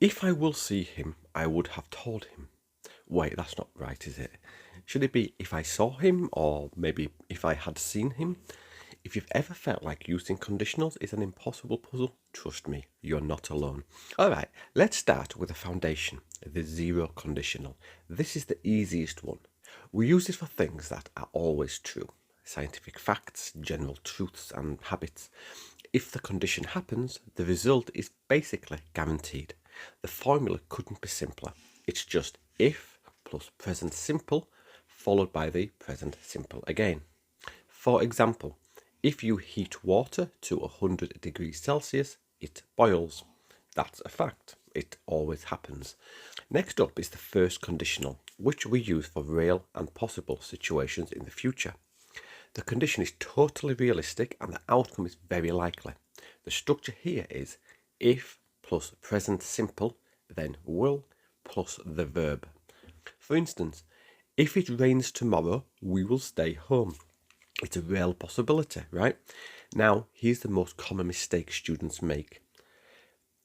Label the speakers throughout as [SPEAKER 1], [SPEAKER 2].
[SPEAKER 1] If I will see him, I would have told him. Wait, that's not right, is it? Should it be if I saw him, or maybe if I had seen him? If you've ever felt like using conditionals is an impossible puzzle, trust me, you're not alone. Alright, let's start with the foundation, the zero conditional. This is the easiest one. We use it for things that are always true. Scientific facts, general truths and habits. If the condition happens, the result is basically guaranteed. The formula couldn't be simpler. It's just if plus present simple followed by the present simple again. For example, if you heat water to 100 degrees Celsius, it boils. That's a fact. It always happens. Next up is the first conditional, which we use for real and possible situations in the future. The condition is totally realistic and the outcome is very likely. The structure here is if plus present simple, then will plus the verb. For instance, if it rains tomorrow, we will stay home. It's a real possibility, right? Now, here's the most common mistake students make.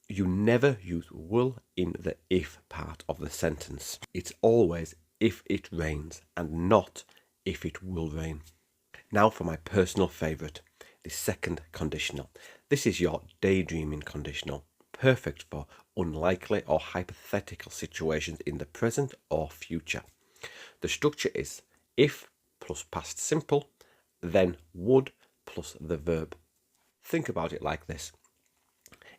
[SPEAKER 1] You never use will in the if part of the sentence. It's always if it rains and not if it will rain. Now for my personal favourite, the second conditional. This is your daydreaming conditional, perfect for unlikely or hypothetical situations in the present or future. The structure is if plus past simple, then would plus the verb. Think about it like this.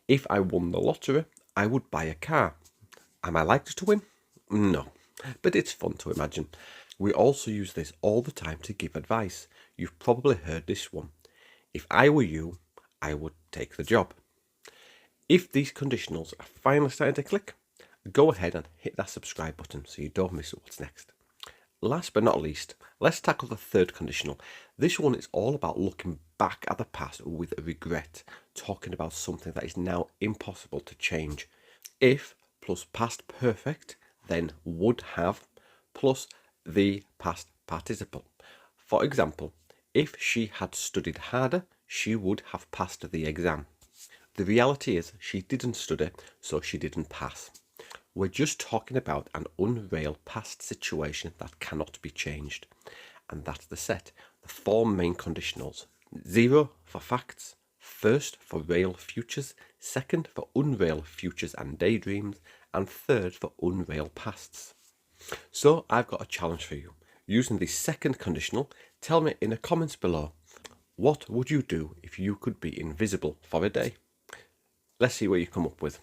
[SPEAKER 1] If I won the lottery, I would buy a car. Am I likely to win? No, but it's fun to imagine. We also use this all the time to give advice. You've probably heard this one. If I were you, I would take the job. If these conditionals are finally starting to click, go ahead and hit that subscribe button so you don't miss what's next. Last but not least, let's tackle the third conditional. This one is all about looking back at the past with regret, talking about something that is now impossible to change. If plus past perfect, then would have plus the past participle. For example, if she had studied harder, she would have passed the exam. The reality is she didn't study, so she didn't pass. We're just talking about an unreal past situation that cannot be changed. And that's the set. The four main conditionals. 0 for facts, first for real futures, second for unreal futures and daydreams, and third for unreal pasts. So I've got a challenge for you. Using the second conditional, tell me in the comments below, what would you do if you could be invisible for a day? Let's see what you come up with.